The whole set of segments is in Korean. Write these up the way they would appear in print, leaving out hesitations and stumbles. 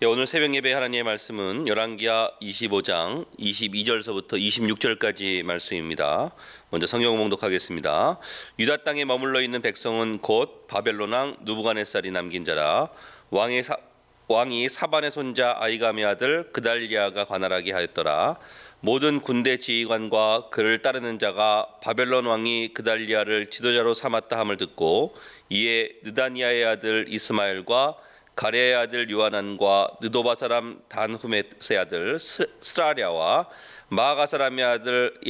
오늘 새벽 예배 하나님의 말씀은 열왕기하 25장 22절서부터 26절까지 말씀입니다. 먼저 성경 봉독하겠습니다. 유다 땅에 머물러 있는 백성은 곧 바벨론 왕 느부갓네살이 남긴 자라. 왕이 사반의 손자 아히감의 아들 그달리아가 관할하게 하였더라. 모든 군대 지휘관과 그를 따르는 자가 바벨론 왕이 그달리아를 지도자로 삼았다 함을 듣고 이에 느다니아의 아들 이스마엘과 가레의 아들 요하난과 느도바 사람 단후메스의 아들 스라랴와 마아가 사람의 아들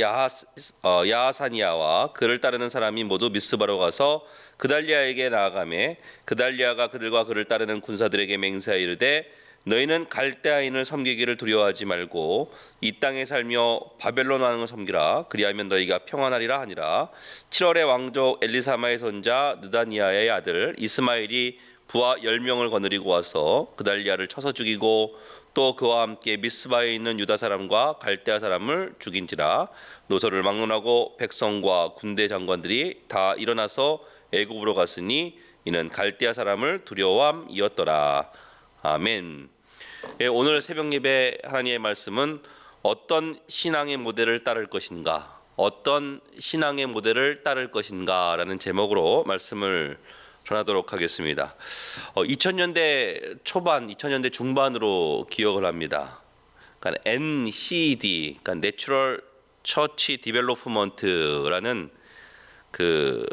야하사니아와 그를 따르는 사람이 모두 미스바로 가서 그달리아에게 나아가매 그달리아가 그들과 그를 따르는 군사들에게 맹세하여 이르되 너희는 갈대아인을 섬기기를 두려워하지 말고 이 땅에 살며 바벨론 왕을 섬기라. 그리하면 너희가 평안하리라 하니라. 7월에 왕족 엘리사마의 손자 느다니아의 아들 이스마엘이 부하 10명을 거느리고 와서 그달리아를 쳐서 죽이고 또 그와 함께 미스바에 있는 유다 사람과 갈대아 사람을 죽인지라. 노소를 막론하고 백성과 군대 장관들이 다 일어나서 애굽으로 갔으니 이는 갈대아 사람을 두려워함이었더라. 아멘. 오늘 새벽 예배 하나님의 말씀은 어떤 신앙의 모델을 따를 것인가, 어떤 신앙의 모델을 따를 것인가라는 제목으로 말씀을 전하도록 하겠습니다. 2000년대 초반, 2000년대 중반으로 기억을 합니다. 그러니까 NCD, 그러니까 Natural Church Development라는 그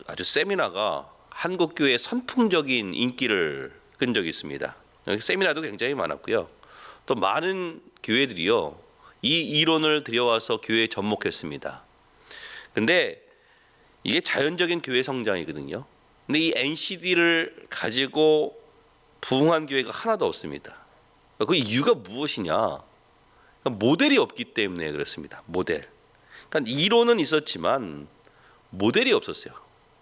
아주 세미나가 한국 교회에 선풍적인 인기를 끈 적이 있습니다. 세미나도 굉장히 많았고요. 또 많은 교회들이요 이 이론을 들여와서 교회에 접목했습니다. 근데 이게 자연적인 교회 성장이거든요. 근데 이 NCD를 가지고 부흥한 교회가 하나도 없습니다. 그 이유가 무엇이냐? 그러니까 모델이 없기 때문에 그렇습니다. 모델. 그러니까 이론은 있었지만 모델이 없었어요.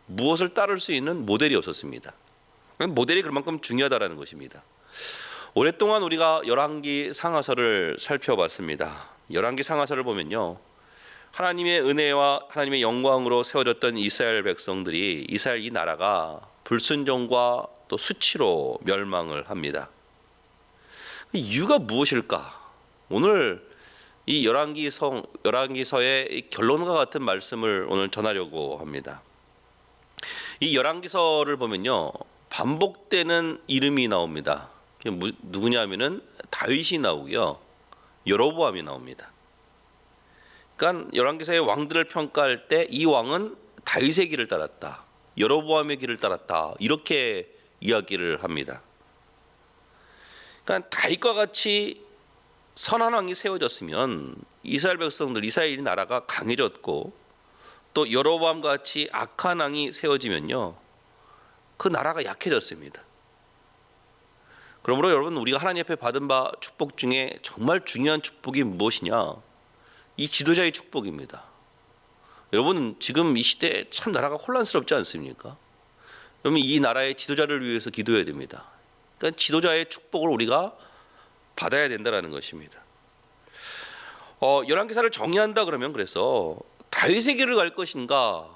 무엇을 따를 수 있는 모델이 없었습니다. 모델이 그만큼 중요하다는 것입니다. 오랫동안 우리가 열왕기 상하서를 살펴봤습니다. 열왕기 상하서를 보면요, 하나님의 은혜와 하나님의 영광으로 세워졌던 이스라엘 백성들이, 이스라엘 이 나라가 불순종과 또 수치로 멸망을 합니다. 이유가 무엇일까? 오늘 이 열왕기서의 결론과 같은 말씀을 오늘 전하려고 합니다. 이 열왕기서를 보면요, 반복되는 이름이 나옵니다. 누구냐면은 다윗이 나오고요, 여로보암이 나옵니다. 그러니까 열왕기서의 왕들을 평가할 때 이 왕은 다윗의 길을 따랐다, 여로보암의 길을 따랐다, 이렇게 이야기를 합니다. 그러니까 다윗과 같이 선한 왕이 세워졌으면 이스라엘 백성들, 이스라엘 나라가 강해졌고, 또 여로보암과 같이 악한 왕이 세워지면요 그 나라가 약해졌습니다. 그러므로 여러분, 우리가 하나님 앞에 받은 바 축복 중에 정말 중요한 축복이 무엇이냐? 이 지도자의 축복입니다. 여러분, 지금 이 시대에 참 나라가 혼란스럽지 않습니까? 여러분, 이 나라의 지도자를 위해서 기도해야 됩니다. 그러니까 지도자의 축복을 우리가 받아야 된다는 것입니다. 열왕기사를 정의한다 그러면, 그래서 다윗의 길을 갈 것인가,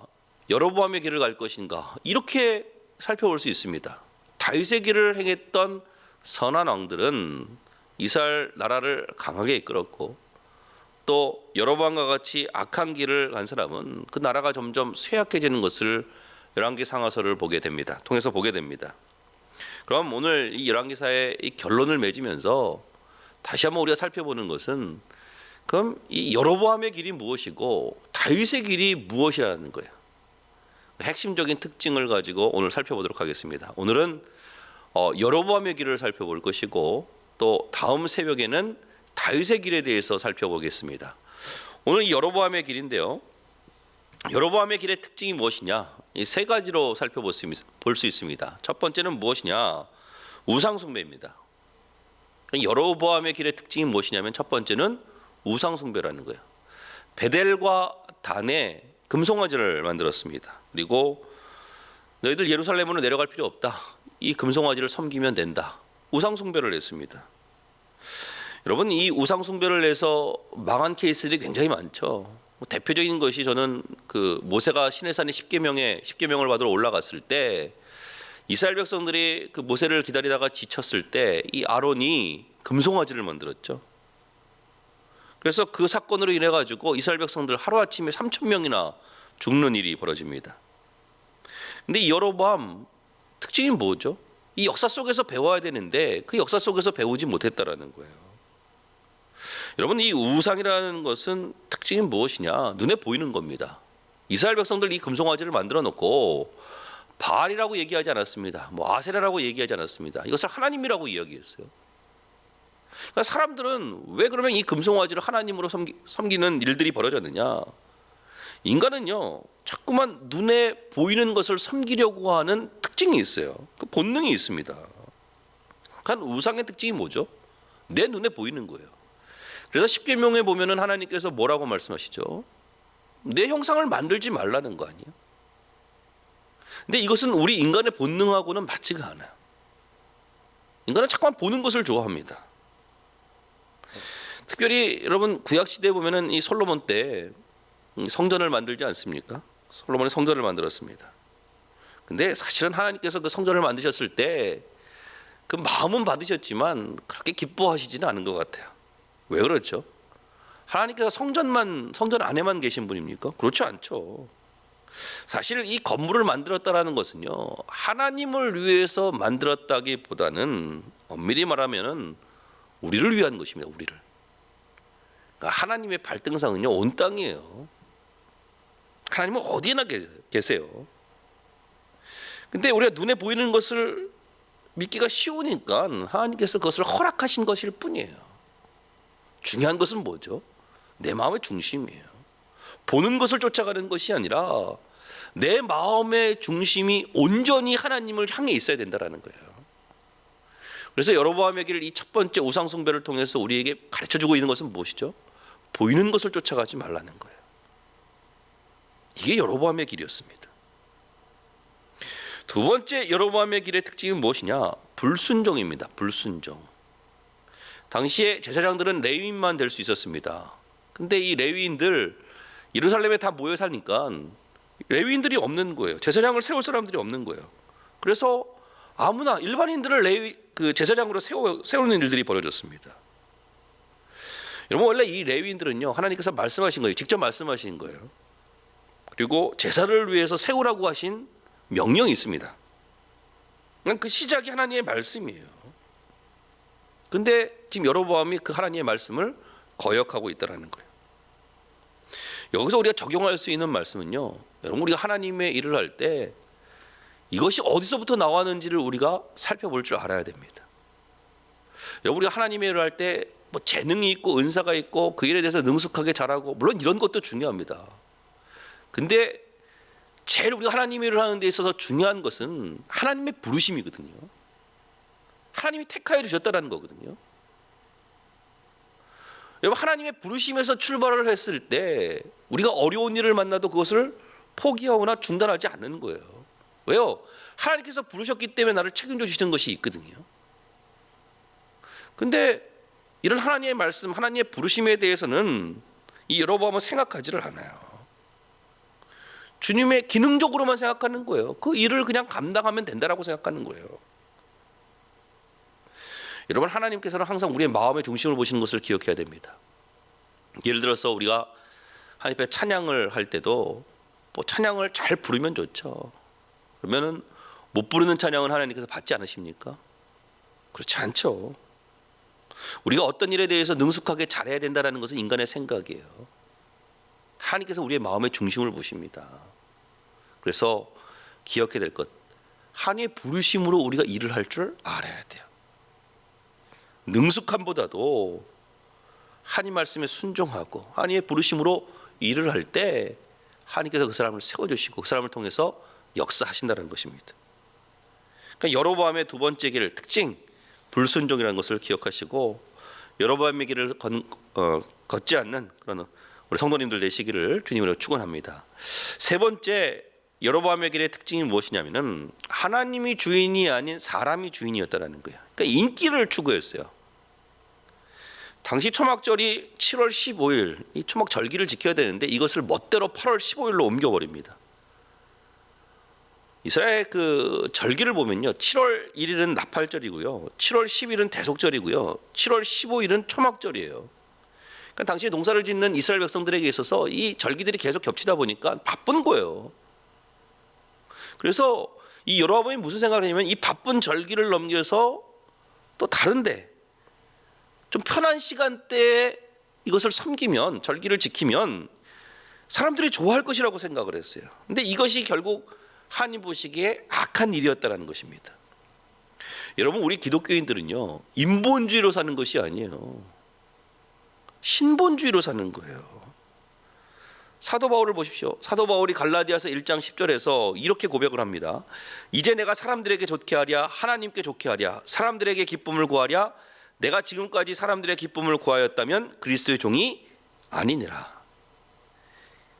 여로보암의 길을 갈 것인가, 이렇게 살펴볼 수 있습니다. 다윗의 길을 행했던 선한 왕들은 이스라엘 나라를 강하게 이끌었고, 또 여로보암과 같이 악한 길을 간 사람은 그 나라가 점점 쇠약해지는 것을 열왕기 상하서를 통해서 보게 됩니다. 그럼 오늘 이 열왕기사의 이 결론을 맺으면서 다시 한번 우리가 살펴보는 것은, 그럼 이 여로보암의 길이 무엇이고 다윗의 길이 무엇이라는 거예요. 핵심적인 특징을 가지고 오늘 살펴보도록 하겠습니다. 오늘은 여로보암의 길을 살펴볼 것이고, 또 다음 새벽에는 다윗의 길에 대해서 살펴보겠습니다. 오늘 이 여로보암의 길인데요, 여로보암의 길의 특징이 무엇이냐? 이 세 가지로 살펴볼 수 있습니다. 첫 번째는 무엇이냐? 우상숭배입니다. 여로보암의 길의 특징이 무엇이냐면, 첫 번째는 우상숭배라는 거예요. 베델과 단에 금송아지를 만들었습니다. 그리고 너희들 예루살렘으로 내려갈 필요 없다, 이 금송아지를 섬기면 된다, 우상숭배를 했습니다. 여러분, 이 우상숭배를 해서 망한 케이스들이 굉장히 많죠. 대표적인 것이, 저는 그 모세가 시내산에 십계명을 받으러 올라갔을 때 이스라엘 백성들이 그 모세를 기다리다가 지쳤을 때 이 아론이 금송아지를 만들었죠. 그래서 그 사건으로 인해 가지고 이스라엘 백성들 하루아침에 3,000명이나 죽는 일이 벌어집니다. 근데 이 여로보암 특징이 뭐죠? 이 역사 속에서 배워야 되는데 그 역사 속에서 배우지 못했다라는 거예요. 여러분, 이 우상이라는 것은 특징이 무엇이냐? 눈에 보이는 겁니다. 이스라엘 백성들 이 금송아지를 만들어 놓고 바알이라고 얘기하지 않았습니다. 뭐 아세라라고 얘기하지 않았습니다. 이것을 하나님이라고 이야기했어요. 그러니까 사람들은 왜 그러면 이 금송아지를 하나님으로 섬기는 일들이 벌어졌느냐? 인간은요, 자꾸만 눈에 보이는 것을 섬기려고 하는 특징이 있어요. 그 본능이 있습니다. 그러니까 우상의 특징이 뭐죠? 내 눈에 보이는 거예요. 그래서 십계명에 보면은 하나님께서 뭐라고 말씀하시죠? 내 형상을 만들지 말라는 거 아니에요? 근데 이것은 우리 인간의 본능하고는 맞지가 않아요. 인간은 자꾸만 보는 것을 좋아합니다. 특별히 여러분 구약 시대에 보면은 이 솔로몬 때 성전을 만들지 않습니까? 솔로몬이 성전을 만들었습니다. 근데 사실은 하나님께서 그 성전을 만드셨을 때 그 마음은 받으셨지만 그렇게 기뻐하시지는 않은 것 같아요. 왜 그렇죠? 하나님께서 성전 안에만 계신 분입니까? 그렇지 않죠. 사실 이 건물을 만들었다라는 것은요, 하나님을 위해서 만들었다기보다는 엄밀히 말하면은 우리를 위한 것입니다. 우리를. 그러니까 하나님의 발등상은요, 온 땅이에요. 하나님은 어디나 계세요. 근데 우리가 눈에 보이는 것을 믿기가 쉬우니까 하나님께서 그것을 허락하신 것일 뿐이에요. 중요한 것은 뭐죠? 내 마음의 중심이에요. 보는 것을 쫓아가는 것이 아니라 내 마음의 중심이 온전히 하나님을 향해 있어야 된다는 거예요. 그래서 여로보암의 길, 이 첫 번째 우상 숭배를 통해서 우리에게 가르쳐주고 있는 것은 무엇이죠? 보이는 것을 쫓아가지 말라는 거예요. 이게 여로보암의 길이었습니다. 두 번째 여로보암의 길의 특징은 무엇이냐? 불순종입니다. 불순종. 당시에 제사장들은 레위인만 될 수 있었습니다. 근데 이 레위인들 예루살렘에 다 모여 사니까 레위인들이 없는 거예요. 제사장을 세울 사람들이 없는 거예요. 그래서 아무나 일반인들을 제사장으로 세우는 일들이 벌어졌습니다. 여러분, 원래 이 레위인들은요, 하나님께서 말씀하신 거예요. 직접 말씀하신 거예요. 그리고 제사를 위해서 세우라고 하신 명령이 있습니다. 그 시작이 하나님의 말씀이에요. 근데 지금 여로보암이 그 하나님의 말씀을 거역하고 있다는 거예요. 여기서 우리가 적용할 수 있는 말씀은요, 여러분, 우리가 하나님의 일을 할 때 이것이 어디서부터 나왔는지를 우리가 살펴볼 줄 알아야 됩니다. 여러분, 우리가 하나님의 일을 할 때 뭐 재능이 있고 은사가 있고 그 일에 대해서 능숙하게 잘하고, 물론 이런 것도 중요합니다. 근데 제일 우리가 하나님의 일을 하는 데 있어서 중요한 것은 하나님의 부르심이거든요. 하나님이 택하여 주셨다는 거거든요. 여러분, 하나님의 부르심에서 출발을 했을 때 우리가 어려운 일을 만나도 그것을 포기하거나 중단하지 않는 거예요. 왜요? 하나님께서 부르셨기 때문에 나를 책임져 주시는 것이 있거든요. 근데 이런 하나님의 말씀, 하나님의 부르심에 대해서는 이 여로보암은 생각하지를 않아요. 주님의 기능적으로만 생각하는 거예요. 그 일을 그냥 감당하면 된다라고 생각하는 거예요. 여러분, 하나님께서는 항상 우리의 마음의 중심을 보시는 것을 기억해야 됩니다. 예를 들어서 우리가 하나님 앞에 찬양을 할 때도 뭐 찬양을 잘 부르면 좋죠. 그러면은 못 부르는 찬양은 하나님께서 받지 않으십니까? 그렇지 않죠. 우리가 어떤 일에 대해서 능숙하게 잘해야 된다는 것은 인간의 생각이에요. 하나님께서 우리의 마음의 중심을 보십니다. 그래서 기억해야 될 것, 하나님의 부르심으로 우리가 일을 할 줄 알아야 돼요. 능숙함보다도 하나님 말씀에 순종하고 하나님의 부르심으로 일을 할 때 하나님께서 그 사람을 세워주시고 그 사람을 통해서 역사하신다는 것입니다. 그러니까 여로보암의 두 번째 길 특징, 불순종이라는 것을 기억하시고 여로보암의 길을 걷지 않는 그런 우리 성도님들 되시기를 주님으로 축원합니다. 세 번째 여로보암의 길의 특징이 무엇이냐면은 하나님이 주인이 아닌 사람이 주인이었다라는 거예요. 그러니까 인기를 추구했어요. 당시 초막절이 7월 15일, 이 초막절기를 지켜야 되는데 이것을 멋대로 8월 15일로 옮겨버립니다. 이스라엘 그 절기를 보면요, 7월 1일은 나팔절이고요, 7월 10일은 대속절이고요, 7월 15일은 초막절이에요. 그러니까 당시에 농사를 짓는 이스라엘 백성들에게 있어서 이 절기들이 계속 겹치다 보니까 바쁜 거예요. 그래서 이 여로보암이 무슨 생각을 했냐면, 이 바쁜 절기를 넘겨서 또 다른데 좀 편한 시간대에 이것을 섬기면, 절기를 지키면 사람들이 좋아할 것이라고 생각을 했어요. 근데 이것이 결국 하나님 보시기에 악한 일이었다는 것입니다. 여러분, 우리 기독교인들은요, 인본주의로 사는 것이 아니에요. 신본주의로 사는 거예요. 사도 바울을 보십시오. 사도 바울이 갈라디아서 1장 10절에서 이렇게 고백을 합니다. 이제 내가 사람들에게 좋게 하랴, 하나님께 좋게 하랴, 사람들에게 기쁨을 구하랴, 내가 지금까지 사람들의 기쁨을 구하였다면 그리스도의 종이 아니니라.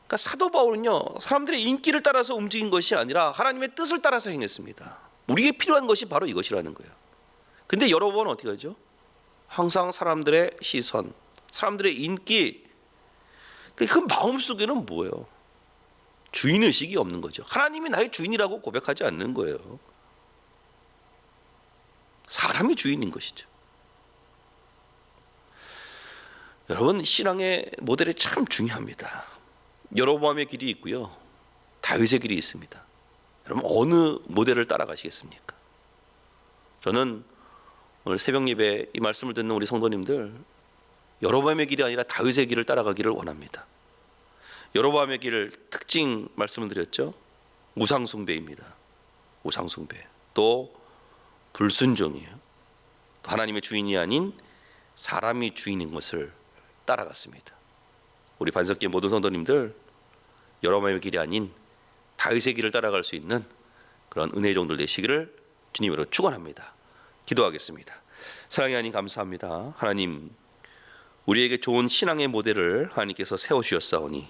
그러니까 사도 바울은요, 사람들의 인기를 따라서 움직인 것이 아니라 하나님의 뜻을 따라서 행했습니다. 우리에게 필요한 것이 바로 이것이라는 거예요. 근데 여러분 어떻게 하죠? 항상 사람들의 시선, 사람들의 인기, 그 마음속에는 뭐예요? 주인의식이 없는 거죠. 하나님이 나의 주인이라고 고백하지 않는 거예요. 사람이 주인인 것이죠. 여러분, 신앙의 모델이 참 중요합니다. 여로보암의 길이 있고요, 다윗의 길이 있습니다. 여러분, 어느 모델을 따라가시겠습니까? 저는 오늘 새벽 예배 이 말씀을 듣는 우리 성도님들, 여로보암의 길이 아니라 다윗의 길을 따라가기를 원합니다. 여로보암의 길 특징 말씀을 드렸죠. 우상숭배입니다. 우상숭배. 또 불순종이에요. 또 하나님의 주인이 아닌 사람이 주인인 것을 따라갔습니다. 우리 반석기 모든 성도님들, 여로보암의 길이 아닌 다윗의 길을 따라갈 수 있는 그런 은혜의 종들 되시기를 주님으로 축원합니다. 기도하겠습니다. 사랑의 하나님, 감사합니다. 하나님, 우리에게 좋은 신앙의 모델을 하나님께서 세워주셨사오니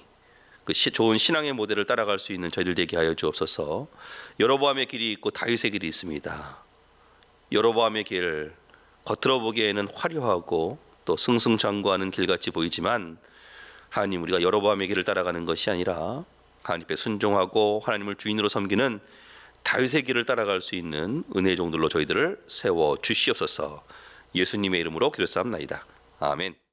그 좋은 신앙의 모델을 따라갈 수 있는 저희들 되게 하여 주옵소서. 여로보암의 길이 있고 다윗의 길이 있습니다. 여로보암의 길, 겉으로 보기에는 화려하고 또 승승장구하는 길같이 보이지만, 하나님, 우리가 여로보암의 길을 따라가는 것이 아니라 하나님께 순종하고 하나님을 주인으로 섬기는 다윗의 길을 따라갈 수 있는 은혜의 종들로 저희들을 세워 주시옵소서. 예수님의 이름으로 기도했사옵나이다. 아멘.